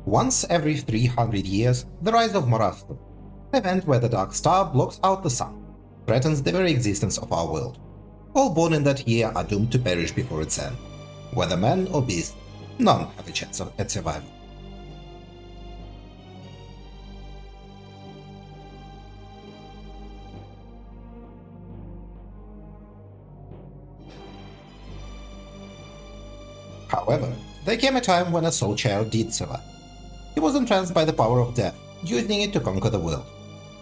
Once every 300 years, the rise of Morastor, an event where the dark star blocks out the sun, threatens the very existence of our world. All born in that year are doomed to perish before its end. Whether man or beast, none have a chance at survival. However, there came a time when a soul child did survive. He was entranced by the power of death, using it to conquer the world.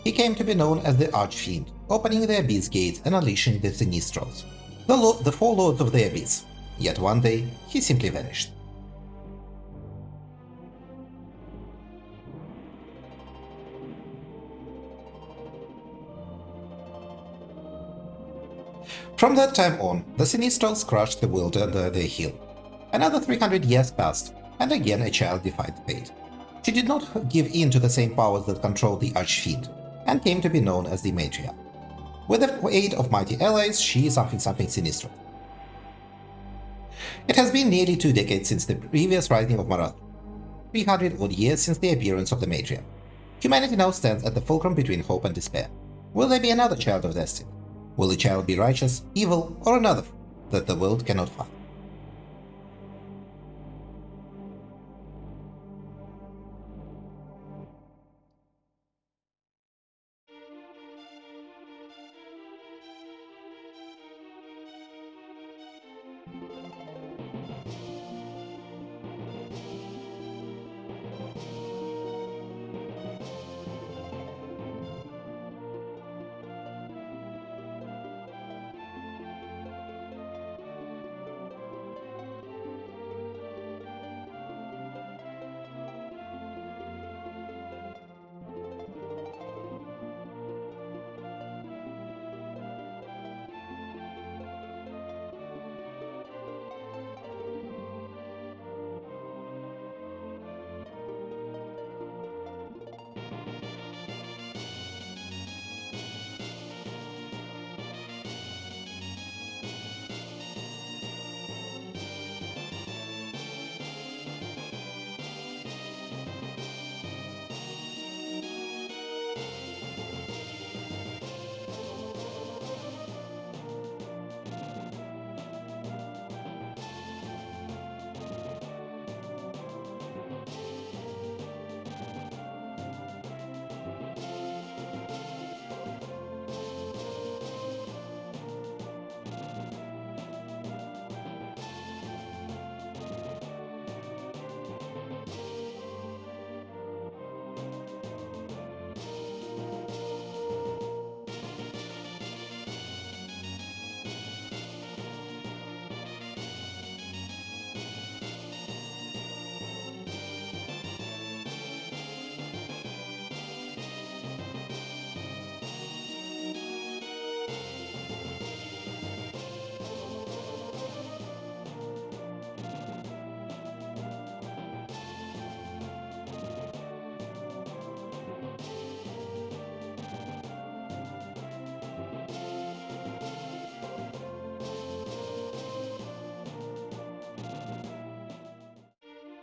He came to be known as the Archfiend, opening the Abyss gates and unleashing the Sinistrals, the four lords of the Abyss. Yet one day, he simply vanished. From that time on, the Sinistrals crushed the world under their heel. Another 300 years passed, and again a child defied fate. She did not give in to the same powers that controlled the Archfiend, and came to be known as the Matriarch. With the aid of mighty allies, she is something sinistral. It has been nearly 2 decades since the previous rising of Marath, 300 odd years since the appearance of the Matriarch. Humanity now stands at the fulcrum between hope and despair. Will there be another child of destiny? Will the child be righteous, evil, or another that the world cannot find?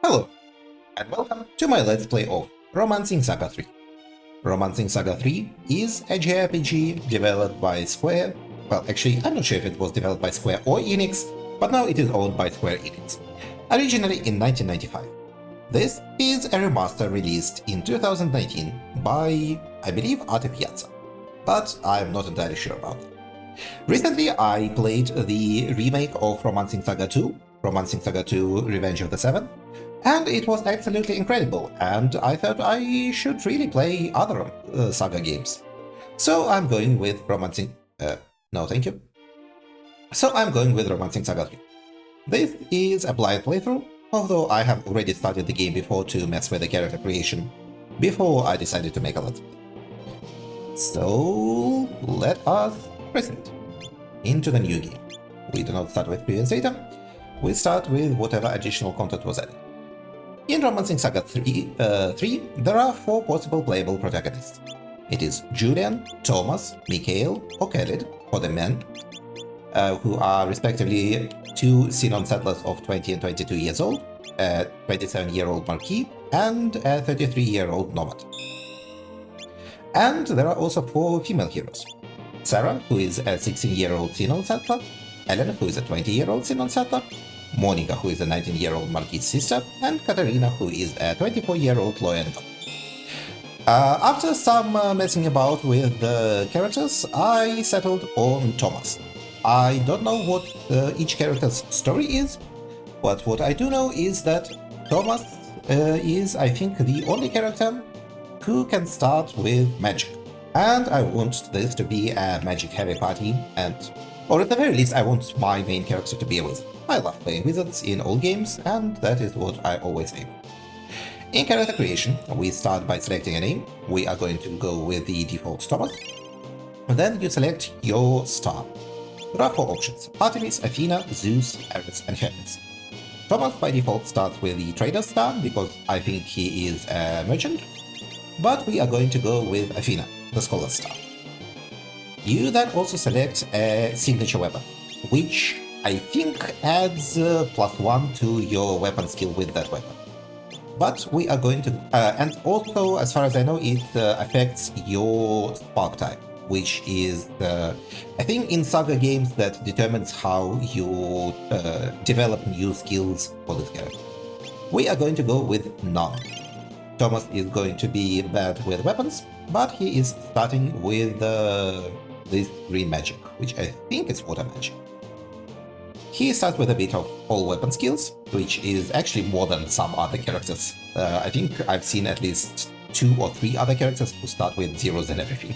Hello, and welcome to my Let's Play of Romancing Saga 3. Romancing Saga 3 is a JRPG developed by Square. Well, actually, I'm not sure if it was developed by Square or Enix, but now it is owned by Square Enix. Originally in 1995. This is a remaster released in 2019 by, I believe, Arte Piazza, but I'm not entirely sure about it. Recently, I played the remake of Romancing Saga 2, Romancing Saga 2 Revenge of the Seven, and it was absolutely incredible, and I thought I should really play other Saga games. So I'm going with Romancing... no thank you. So I'm going with Romancing Saga 3. This is a blind playthrough, although I have already started the game before to mess with the character creation, before I decided to make a Let's Play. So let us proceed into the new game. We do not start with previous data, we start with whatever additional content was added. In Romancing Saga 3, there are 4 possible playable protagonists. It is Julian, Thomas, Mikhail, or Khalid, for the men, who are respectively 2 Sinon settlers of 20 and 22 years old, a 27-year-old Marquis, and a 33-year-old nomad. And there are also 4 female heroes. Sarah, who is a 16-year-old Xenon settler, Ellen, who is a 20-year-old Xenon settler, Monica, who is a 19-year-old Marquis sister, and Katarina, who is a 24-year-old lawyer. After some messing about with the characters, I settled on Thomas. I don't know what each character's story is, but what I do know is that Thomas is, I think, the only character who can start with magic. And I want this to be a magic-heavy party, or at the very least, I want my main character to be a wizard. I love playing wizards in all games, and that is what I always aim. In character creation, we start by selecting a name. We are going to go with the default Thomas. And then you select your star. There are 4 options: Artemis, Athena, Zeus, Ares, and Hermes. Thomas by default starts with the trader star because I think he is a merchant, but we are going to go with Athena, the scholar star. You then also select a signature weapon, which I think adds +1 to your weapon skill with that weapon. But we are going to, and also, as far as I know, it affects your spark type, which is I think in SaGa games that determines how you develop new skills for this character. We are going to go with none. Thomas is going to be bad with weapons, but he is starting with this green magic, which I think is water magic. He starts with a bit of all weapon skills, which is actually more than some other characters. I think I've seen at least 2 or 3 other characters who start with zeros and everything.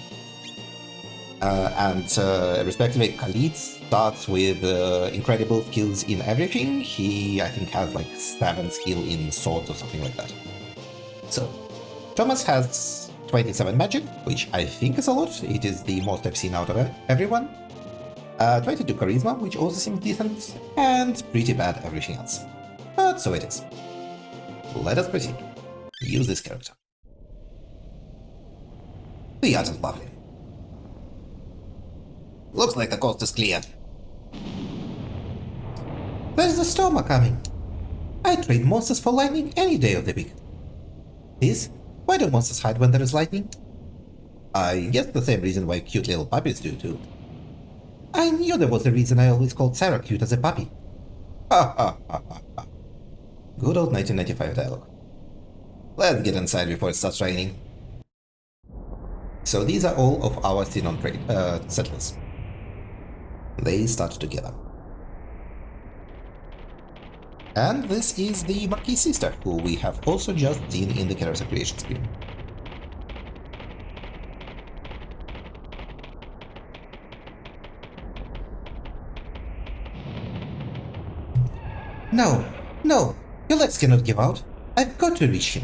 Respectively, Khalid starts with incredible skills in everything. He, I think, has like 7 skill in swords or something like that. So, Thomas has 27 magic, which I think is a lot. It is the most I've seen out of everyone. 22 charisma, which also seems decent, and pretty bad everything else. But so it is. Let us proceed. Use this character. The art is lovely. Looks like the coast is clear. There's a storm coming. I trade monsters for lightning any day of the week. This? Why do monsters hide when there is lightning? I guess the same reason why cute little puppies do too. I knew there was a reason I always called Sarah cute as a puppy. Ha ha ha ha ha. Good old 1995 dialogue. Let's get inside before it starts raining. So these are all of our Xenon settlers. They start together. And this is the Marquis sister, who we have also just seen in the character creation screen. No, no, your legs cannot give out. I've got to reach him.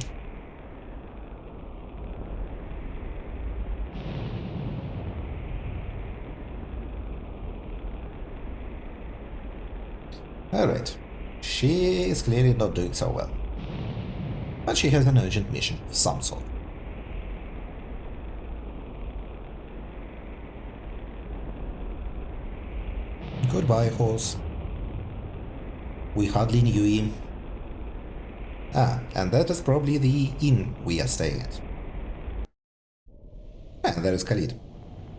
Alright, she is clearly not doing so well. But she has an urgent mission of some sort. Goodbye, horse. We hardly knew him. Ah, and that is probably the inn we are staying at. And there is Khalid.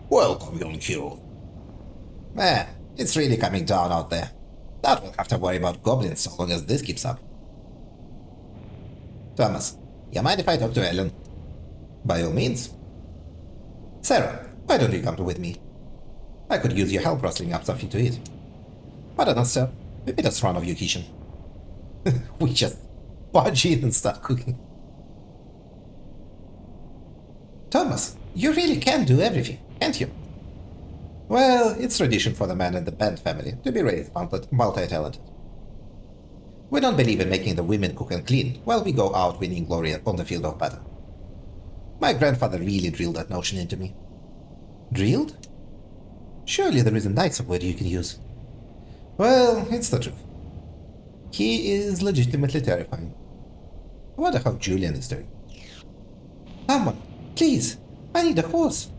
Welcome, young hero. Man, it's really coming down out there. That will have to worry about goblins so long as this keeps up. Thomas, you mind if I talk to Ellen? By all means. Sarah, why don't you come with me? I could use your help rustling up something to eat. But not, sir. We made us run of your kitchen. We just barge in and start cooking. Thomas, you really can do everything, can't you? Well, it's tradition for the man in the band family to be raised multi-talented. We don't believe in making the women cook and clean while we go out winning glory on the field of battle. My grandfather really drilled that notion into me. Drilled? Surely there is a nicer word you can use. Well, it's the truth. He is legitimately terrifying. I wonder how Julian is doing. Someone, please, I need a horse.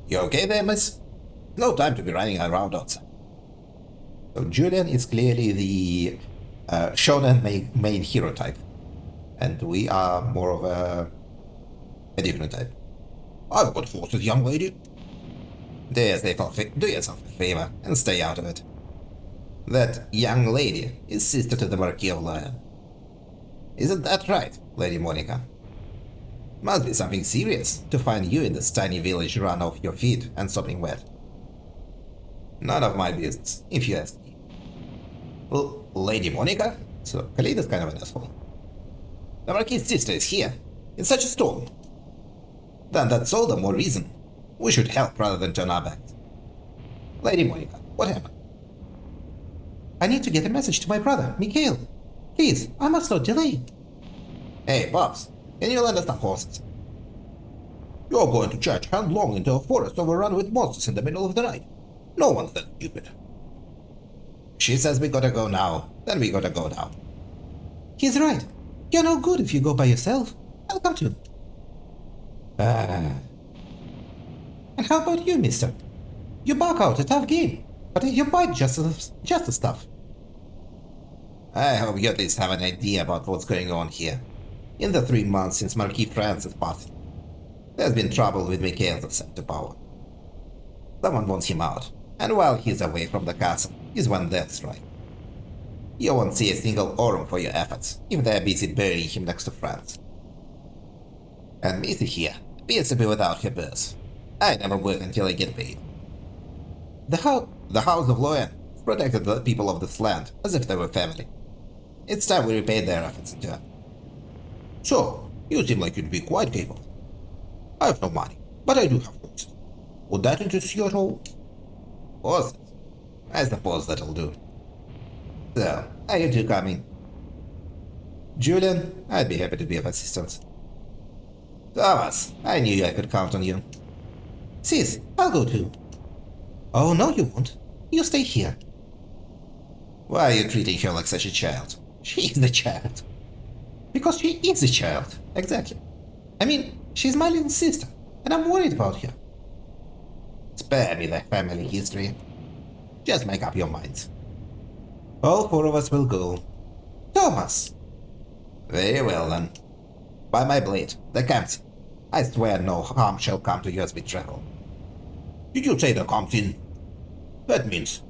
You okay there, miss? No time to be running around outside. So Julian is clearly the shonen main hero type. And we are more of a different type. I've got horses, young lady. Do yourself a favor and stay out of it. That young lady is sister to the Marquis of Lion. Isn't that right, Lady Monica? Must be something serious to find you in this tiny village run off your feet and sopping wet. None of my business, if you ask me. Well, Lady Monica? So, Khalid is kind of an asshole. The Marquis' sister is here, in such a storm. Then that's all the more reason. We should help rather than turn our backs. Lady Monica, what happened? I need to get a message to my brother, Mikhail. Please, I must not delay. Hey, Pops, can you lend us some horses? You're going to charge headlong into a forest overrun with monsters in the middle of the night. No one's that stupid. She says we gotta go now, then we gotta go now. He's right. You're no good if you go by yourself. I'll come too. And how about you, mister? You bark out a tough game, but you bite just as tough. I hope you at least have an idea about what's going on here. In the 3 months since Marquis Francis passed, there's been trouble with Mikhail's ascent to power. Someone wants him out, and while he's away from the castle is when death strikes. You won't see a single aurum for your efforts if they're busy burying him next to France. And Missy here appears to be without her purse. I never work until I get paid. The House of Loyan protected the people of this land as if they were family. It's time we repay their efforts in turn. So, you seem like you'd be quite capable. I have no money, but I do have horses. Would that interest you at all? Horses? I suppose that'll do. So, are you two coming? Julian, I'd be happy to be of assistance. Thomas, I knew I could count on you. Sis, I'll go too. Oh, no you won't. You stay here. Why are you treating her like such a child? She is a child. Because she is a child, exactly. I mean, she's my little sister, and I'm worried about her. Spare me the family history. Just make up your minds. All 4 of us will go. Thomas! Very well then. By my blade, the captain. I swear no harm shall come to you as we travel. Did you say the captain? That means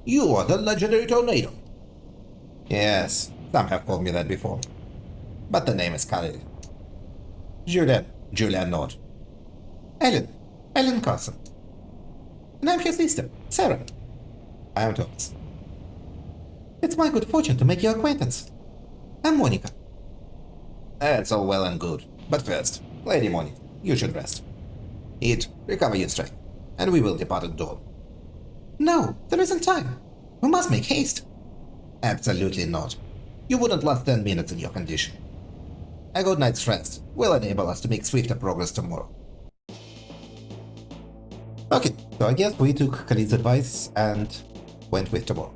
you are the legendary tornado. Yes, some have called me that before. But the name is Khalid. Julian Nord. Ellen Carson. And I'm her sister, Sarah. I am Thomas. It's my good fortune to make your acquaintance. I'm Monica. That's all well and good. But first, Lady Monica, you should rest. Eat, recover your strength, and we will depart at dawn. No, there isn't time. We must make haste. Absolutely not. You wouldn't last 10 minutes in your condition. A good night's rest will enable us to make swifter progress tomorrow. Okay, so I guess we took Khalid's advice and went with tomorrow.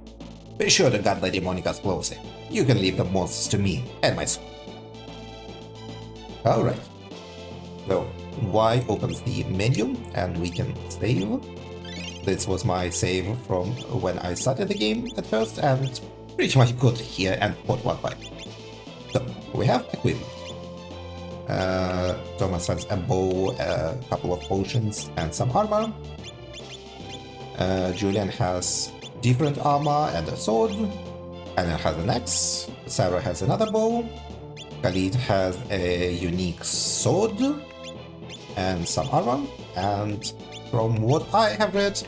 Be sure to guard Lady Monica's closely. You can leave the monsters to me and my sword. Alright. So, Y opens the menu and we can save. This was my save from when I started the game at first and pretty much got here and fought one fight. So, we have equipment. Thomas has a bow, a couple of potions, and some armor. Julian has different armor and a sword. Ellen has an axe. Sarah has another bow. Khalid has a unique sword and some armor. And from what I have read,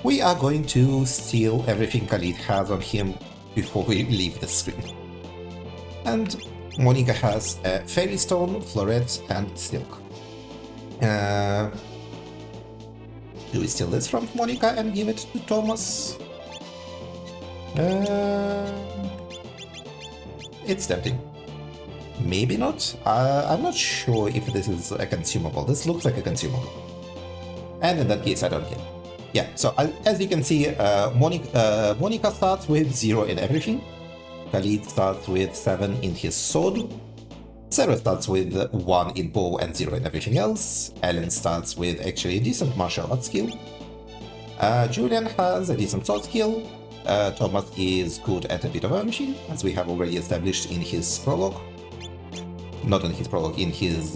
we are going to steal everything Khalid has on him before we leave the screen. And Monica has a fairy stone, floret, and silk. Do we steal this from Monica and give it to Thomas? It's tempting. Maybe not. I'm not sure if this is a consumable. This looks like a consumable. And in that case, I don't care. Yeah, so as you can see, Monica starts with 0 in everything. Khalid starts with 7 in his sword. Sarah starts with 1 in bow and 0 in everything else. Ellen starts with actually a decent martial arts skill. Julian has a decent sword skill. Thomas is good at a bit of everything, as we have already established in his prologue. not in his prologue, in his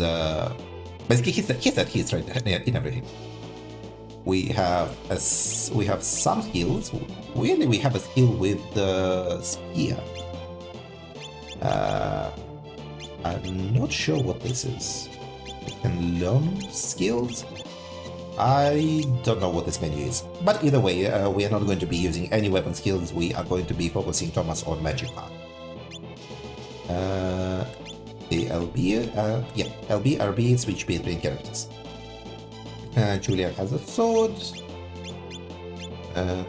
basically he said he's right in everything. We have some skills. Weirdly, we have a skill with the spear. I'm not sure what this is. We can learn skills. I don't know what this menu is, but either way, we are not going to be using any weapon skills. We are going to be focusing Thomas on magic part. The LB, yeah, LB, RB switch between characters. Julia has a sword.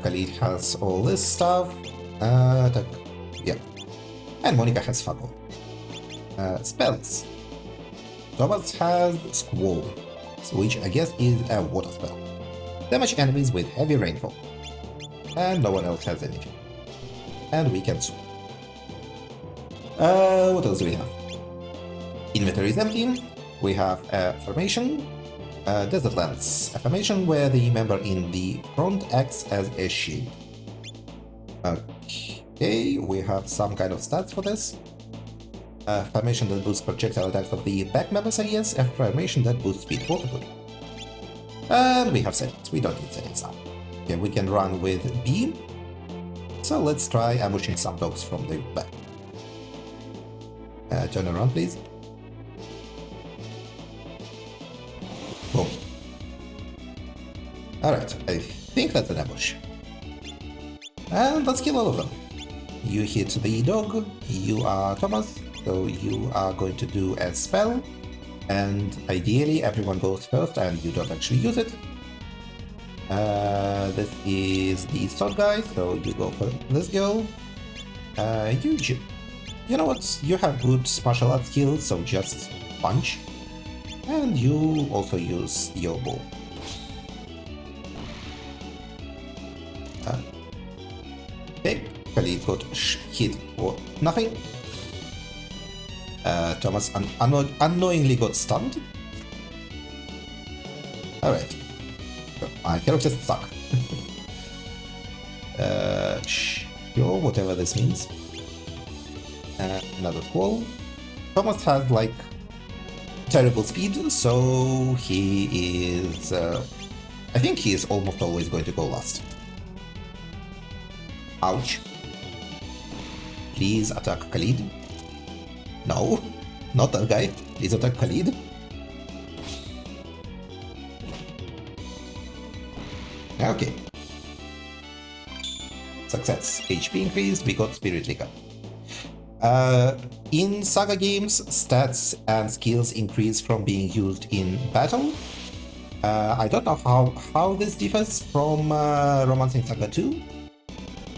Khalid has all this stuff. Yeah, and Monica has fuck all. Spells. Thomas has Squall, which I guess is a water spell. Damage enemies with heavy rainfall. And no one else has anything. And we can swim. What else do we have? Inventory is empty. We have a formation. Desert Lance. A formation where the member in the front acts as a shield. Okay, we have some kind of stats for this. A formation that boosts projectile attacks of the back members, I guess. A formation that boosts speed. Both good. And we have settings. We don't need settings now. Okay, we can run with B. So let's try ambushing some dogs from the back. Turn around, please. Boom. Alright, I think that's an ambush. And let's kill all of them. You hit the dog, you are Thomas, so you are going to do a spell, and ideally everyone goes first and you don't actually use it. This is the sword guy, so you go for this girl. You know what, you have good martial arts skills, so just punch. And you also use your bow. Okay, Khalid got hit for nothing. Thomas unknowingly got stunned. Alright. My characters suck. Sure, whatever this means. Another squall. Thomas has like terrible speed, so he is... I think he is almost always going to go last. Ouch. Please attack Khalid. No, not that guy. Please attack Khalid. Okay. Success. HP increased, we got Spirit Liquor. In SaGa games, stats and skills increase from being used in battle. I don't know how this differs from Romancing SaGa 2.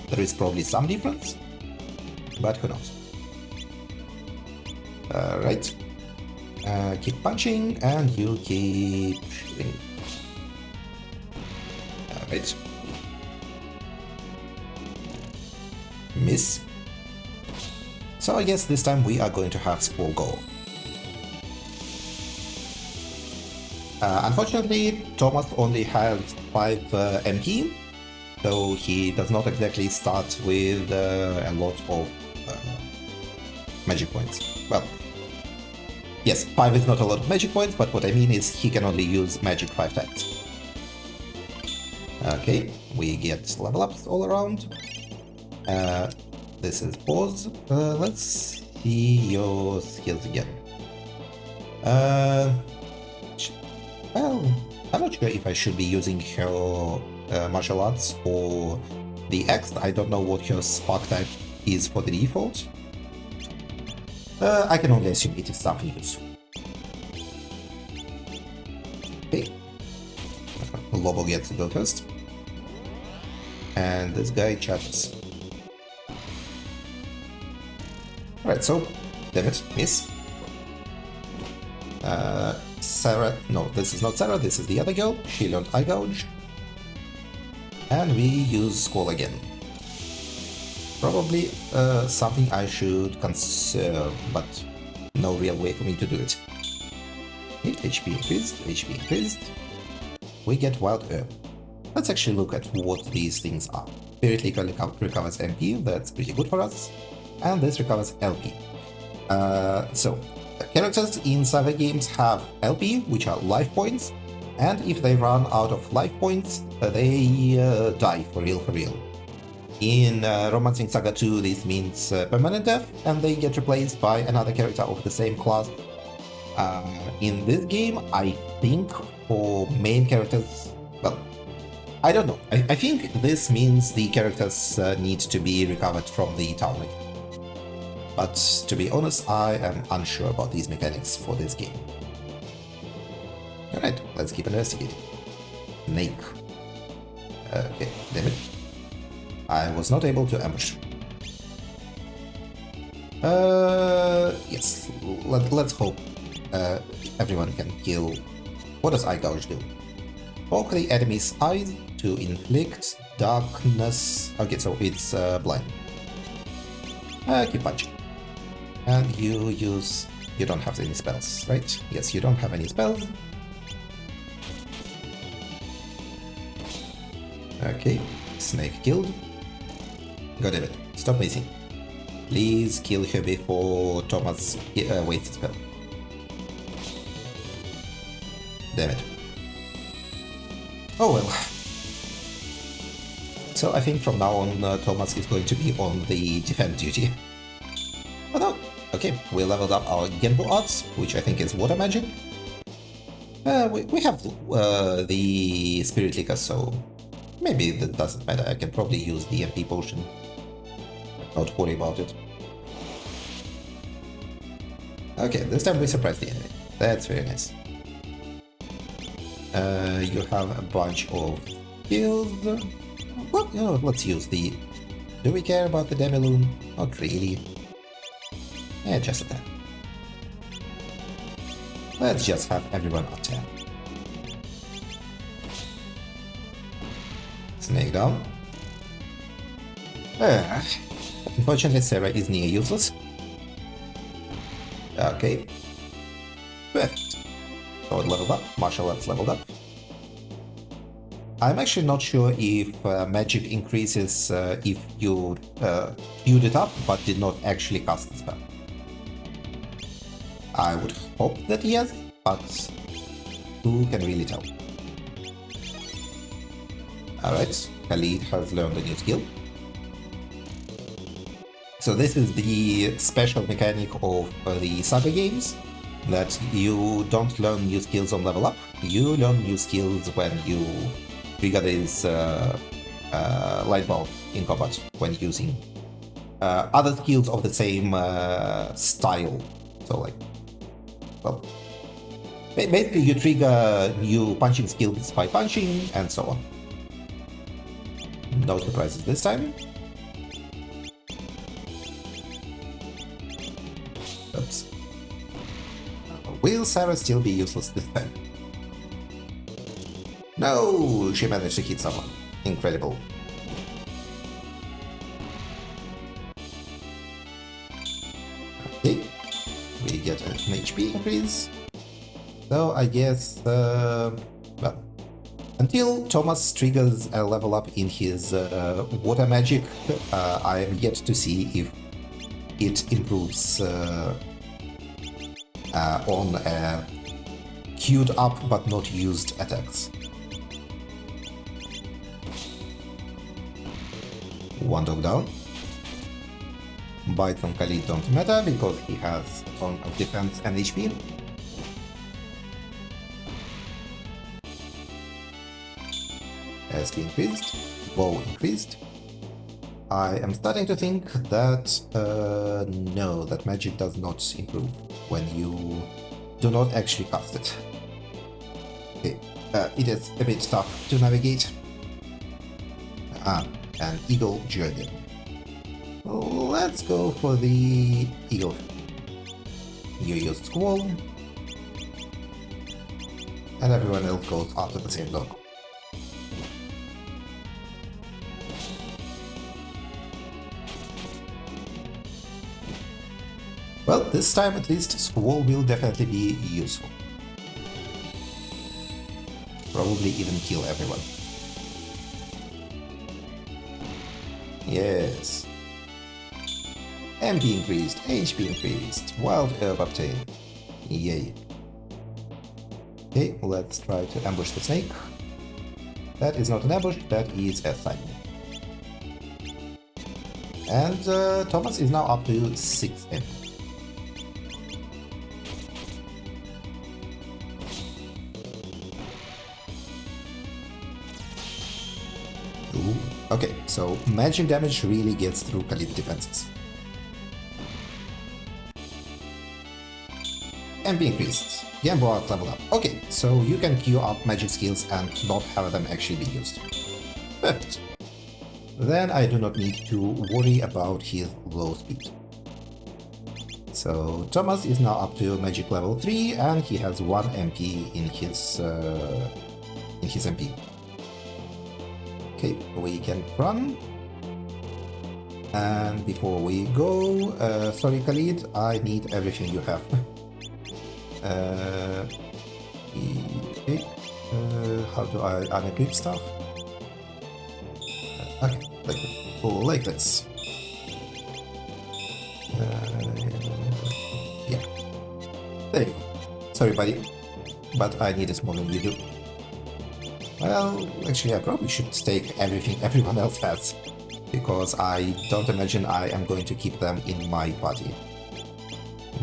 There is probably some difference, but who knows. Right. Keep punching and you keep shooting. Right. Miss. So I guess this time we are going to have Squall go. Unfortunately, Thomas only has 5 MP, so he does not exactly start with a lot of magic points. Well, yes, 5 is not a lot of magic points, but what I mean is he can only use magic 5 times. Okay, we get level ups all around. This is pause. Let's see your skills again. Well, I'm not sure if I should be using her martial arts or the X. I don't know what her spark type is for the default. I can only assume it is something useful. Okay. Lobo gets to go first. And this guy charges. Alright, so, damn it, miss. Sarah, no, this is not Sarah, this is the other girl. She learned Eye Gouge. And we use Squall again. Probably something I should conserve, but no real way for me to do it. Okay, HP increased, HP increased. We get Wild Herb. Let's actually look at what these things are. Spirit Liquor recovers MP, that's pretty good for us. And this recovers LP. So, Characters in SaGa games have LP, which are life points, and if they run out of life points, they die for real. In Romancing SaGa 2, this means permanent death, and they get replaced by another character of the same class. In this game, I think for main characters, well, I don't know. I think this means the characters need to be recovered from the town. But to be honest, I am unsure about these mechanics for this game. Alright, let's keep investigating. Snake. Okay, damn it. I was not able to ambush. Yes, let's hope everyone can kill. What does Eye Gouge do? Poke the enemy's eyes to inflict darkness. Okay, so it's blind. Keep punching. And you don't have any spells, right? Yes, you don't have any spells. Okay, snake killed. God damn it, stop missing. Please kill her before Thomas wastes a spell. Damn it. Oh well. So I think from now on Thomas is going to be on the defend duty. Oh no! Okay, we leveled up our Genbu arts, which I think is water magic. We have the Spirit Liquor, so maybe that doesn't matter. I can probably use the MP potion. Not worry about it. Okay, this time we surprised the enemy. That's very nice. You have a bunch of skills. Well, you know, let's use the... Do we care about the Demiloon? Not really. Just attack. Let's just have everyone attack. Snake down. Unfortunately, Sarah is near useless. Okay. Perfect. Sword leveled up, martial arts leveled up. I'm actually not sure if magic increases if you queued it up but did not actually cast the spell. I would hope that yes, but who can really tell? Alright, Khalid has learned a new skill. So this is the special mechanic of the SaGa games, that you don't learn new skills on level up, you learn new skills when you trigger this light bulb in combat when using other skills of the same style. So like, well, basically you trigger new punching skills by punching and so on. No surprises this time. Oops. Will Sarah still be useless this time? No! She managed to hit someone. Incredible. Okay. We get an HP increase. So I guess, well, until Thomas triggers a level up in his water magic, I am yet to see if it improves on queued up but not used attacks. One dog down. Bite from Khalid don't matter because he has a ton of defense and HP. SP increased, bow increased. I am starting to think that no, that magic does not improve when you do not actually cast it. Okay, it is a bit tough to navigate. An eagle dragon. Let's go for the eagle. You use squall, and everyone else goes after the same dog. Well, this time at least, Squall will definitely be useful. Probably even kill everyone. Yes. MP increased, HP increased, Wild Herb obtained. Yay. Okay, let's try to ambush the snake. That is not an ambush, that is a sign. And Thomas is now up to 6 MP. Ooh. Okay, so magic damage really gets through Khalid's defenses. MP increased. Game board level up. Okay, so you can queue up magic skills and not have them actually be used. Perfect. Then I do not need to worry about his low speed. So Thomas is now up to magic level 3 and he has 1 MP in his MP. Okay, we can run. And before we go, sorry Khalid, I need everything you have. Okay, how do I unequip stuff? Okay, like this. Yeah. There you go. Sorry, buddy, but I need it more than you do. Well, actually, I probably should stake everything everyone else has, because I don't imagine I am going to keep them in my party.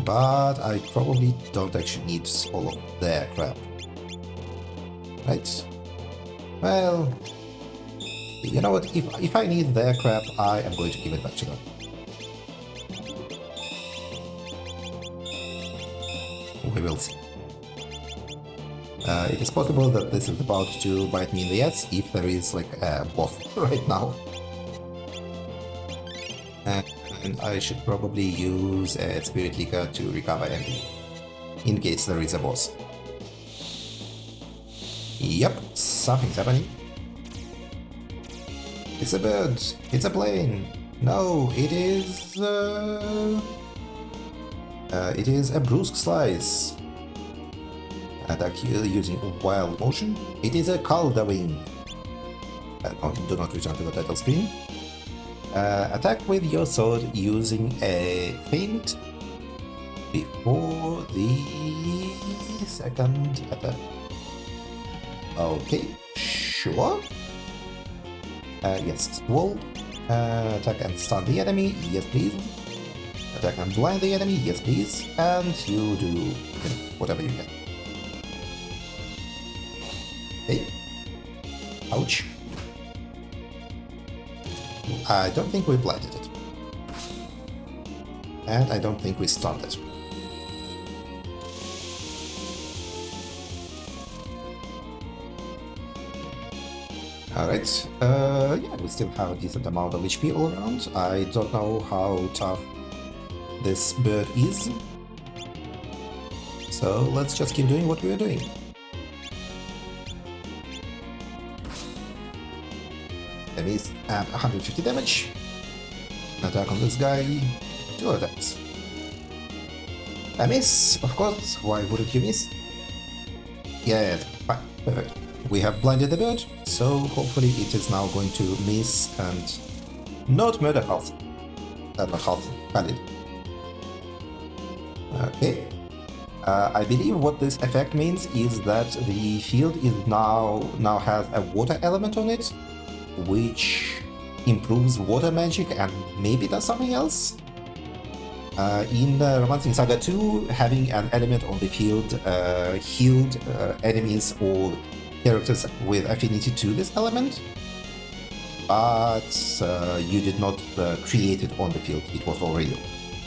But I probably don't actually need all of their crap. Right? Well, you know what, if I need their crap, I am going to give it back to them. We will see. It is possible that this is about to bite me in the ass if there is like a boss right now. And I should probably use a Spirit Liquor to recover MP, in case there is a boss. Yep, something's happening. It's a bird. It's a plane. No, it is a brusque slice. Attack using wild motion. It is a Calderwing. Do not return to the title screen. Attack with your sword using a feint before the second attack. Okay, sure. Yes, wall. Attack and stun the enemy. Yes, please. Attack and blind the enemy. Yes, please. And you do whatever you can. Okay. Ouch. I don't think we blinded it. And I don't think we stunned it. Alright, yeah, we still have a decent amount of HP all around. I don't know how tough this bird is. So let's just keep doing what we are doing. That is 150 damage. Attack on this guy, 2 attacks. I miss, of course, why wouldn't you miss? Yeah, fine, perfect. We have blinded the bird, so hopefully it is now going to miss and not murder Halsey. Not Halsey, Khalid. Okay. I believe what this effect means is that the field is now has a water element on it, which improves water magic and maybe does something else. In Romancing Saga 2, having an element on the field healed enemies or characters with affinity to this element, but you did not create it on the field. It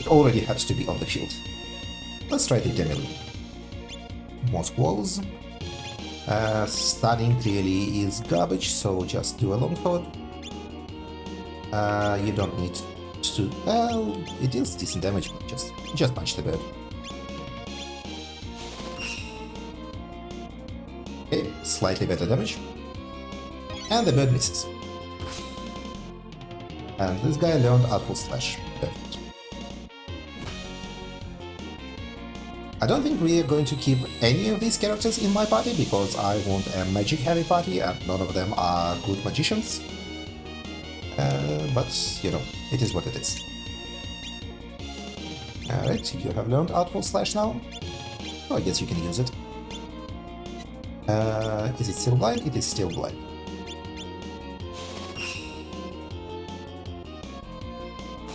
already had to be on the field. Let's try the demo. More squalls. Stunning clearly is garbage, so just do a long sword. You don't need to. Well, it is decent damage, but just punch the bird. Okay, slightly better damage. And the bird misses. And this guy learned Artful Slash. Perfect. I don't think we are going to keep any of these characters in my party because I want a magic heavy party and none of them are good magicians. But, you know, it is what it is. Alright, you have learned Artful Slash now. Oh, I guess you can use it. Is it still blind? It is still blind.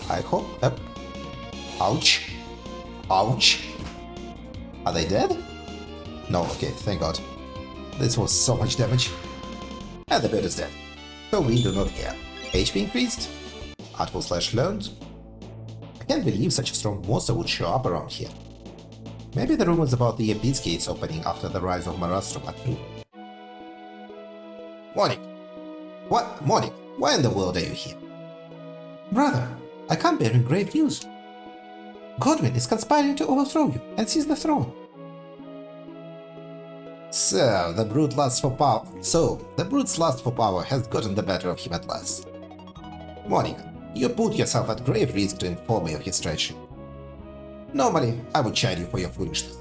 I hope... Ouch. Ouch. Are they dead? No, okay, thank god. This was so much damage. And the bird is dead. So we do not care. HP increased. Artful Slash learned. I can't believe such a strong monster would show up around here. Maybe the rumors about the Abyss Gates opening after the rise of Marastrum are true. Morning. What? Morning. Why in the world are you here? Brother, I come bearing grave news. Godwin is conspiring to overthrow you and seize the throne. So, the brute's lust for power has gotten the better of him at last. Monica, you put yourself at grave risk to inform me of his treachery. Normally, I would chide you for your foolishness,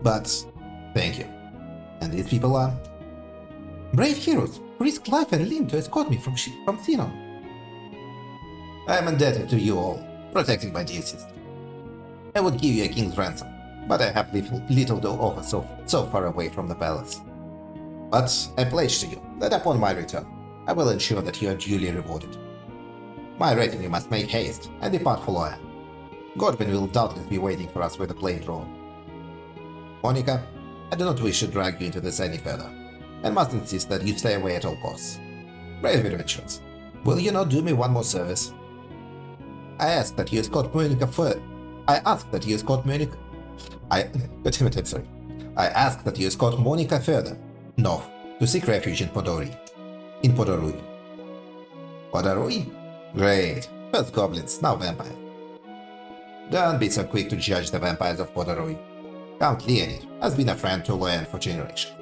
but thank you. And these people are brave heroes who risked life and limb to escort me from Thenon. I am indebted to you all, protecting my dear sister. I would give you a king's ransom, but I have little to offer so far away from the palace. But I pledge to you that upon my return, I will ensure that you are duly rewarded. My retinue must make haste and depart for Loya. Godwin will doubtless be waiting for us with a blade drawn. Monica, I do not wish to drag you into this any further, and must insist that you stay away at all costs. Brave adventurers, will you not do me one more service? I ask that you escort Monica further. I ask that you escort Monica further north to seek refuge in Podorui. Podorui? Great. First goblins, now vampires. Don't be so quick to judge the vampires of Podorui. Count Leonid has been a friend to Loyan for generations.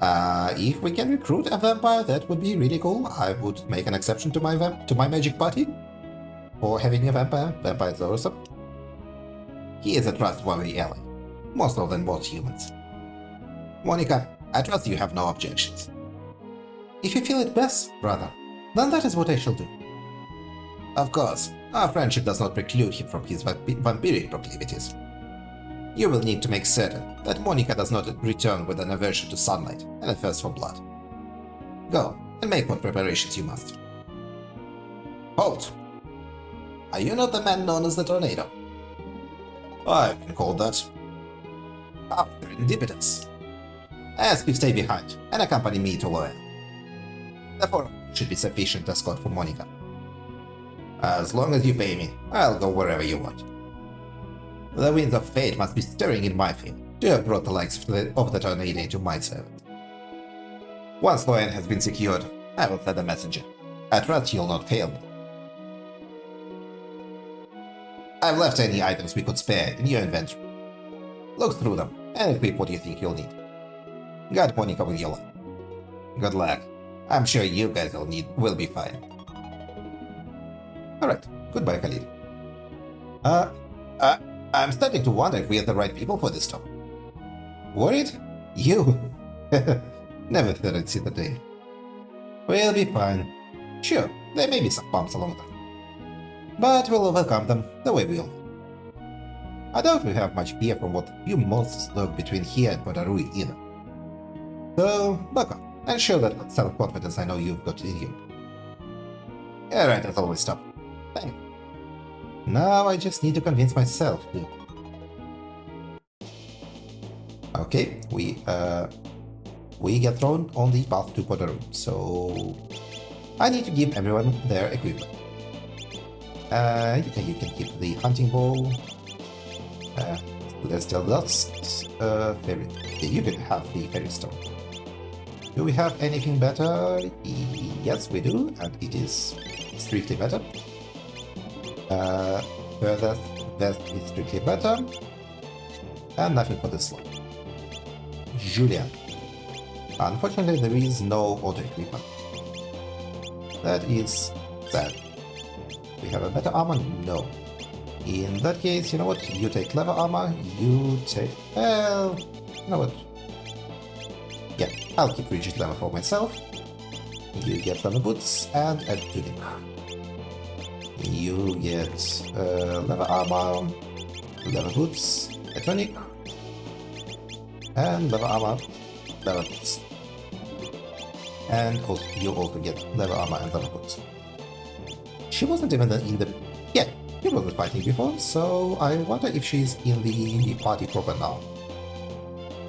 If we can recruit a vampire, that would be really cool. I would make an exception to my magic party for having a vampire. Vampires are awesome. He is a trustworthy ally, more so than most humans. Monica, I trust you have no objections. If you feel it best, brother, then that is what I shall do. Of course, our friendship does not preclude him from his vampiric proclivities. You will need to make certain that Monica does not return with an aversion to sunlight and a thirst for blood. Go, and make what preparations you must. Halt! Are you not the man known as the Tornado? I've been called that. Ah, serendipitous. I ask you stay behind and accompany me to Loyan. The four should be sufficient escort for Monica. As long as you pay me, I'll go wherever you want. The winds of fate must be stirring in my favor to have brought the likes of the Tornado into my service. Once Loyan has been secured, I will send a messenger. I trust he'll not fail me. I've left any items we could spare in your inventory. Look through them and equip what you think you'll need. Guide Monica with your luck. Good luck. I'm sure you guys will be fine. Alright, goodbye, Khalid. I'm starting to wonder if we are the right people for this job. Worried? You? Never thought I'd see the day. We'll be fine. Sure, there may be some bumps along the way, but we'll overcome them the way we all. I doubt we have much fear from what few monsters lurk between here and Podorui either. So, buck up and show that self-confidence I know you've got in you. Yeah, right, as always, stop. Thanks. Now I just need to convince myself to. Okay, we get thrown on the path to Podorui, so I need to give everyone their equipment. You can keep the hunting bow. Let's tell dust. Fairy. You can have the fairy stone. Do we have anything better? Yes, we do, and it is strictly better. Further, that is strictly better. And nothing for this one. Julian. Unfortunately, there is no auto equipment. That is sad. We have a better armor? No. In that case, you know what? You take leather armor, you take... Well, you know what? Yeah, I'll keep rigid leather for myself. You get leather boots and a tunic. You get leather armor, leather boots, a tunic. And level armor, level boots. And also, you also get level armor and level boots. She wasn't even in the... Yeah, she wasn't fighting before, so I wonder if she's in the party proper now.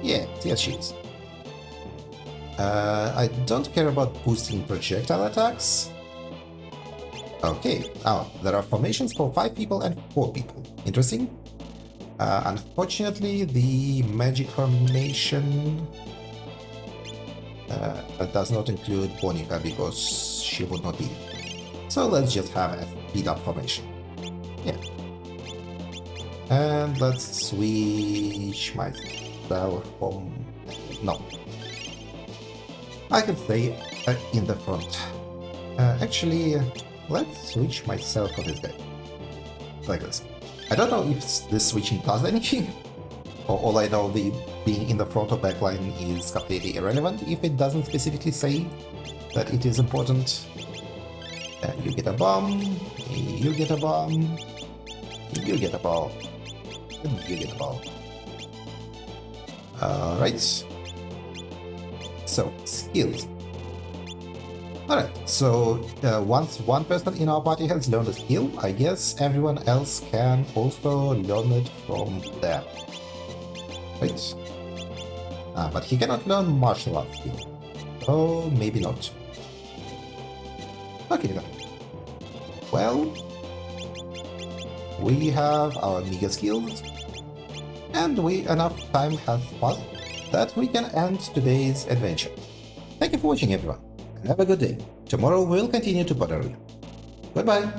Yeah, yes she is. I don't care about boosting projectile attacks. Okay, there are formations for 5 people and 4 people. Interesting. Unfortunately, the magic formation does not include Bonica because she would not be. So let's just have a speed up formation. Yeah. And let's switch myself from... No. I can stay in the front. Actually, let's switch myself for this guy. Like this. I don't know if this switching does anything. For all I know, the being in the front or back line is completely irrelevant if it doesn't specifically say that it is important. And you get a bomb, you get a bomb, you get a ball, and you get a ball. Alright. So, skills. Alright, so once one person in our party has learned a skill, I guess everyone else can also learn it from there. Right? But he cannot learn martial arts skill. Oh, maybe not. Okay then. Well, we have our mega skills, and enough time has passed that we can end today's adventure. Thank you for watching everyone, and have a good day. Tomorrow we'll continue to bother you. Goodbye!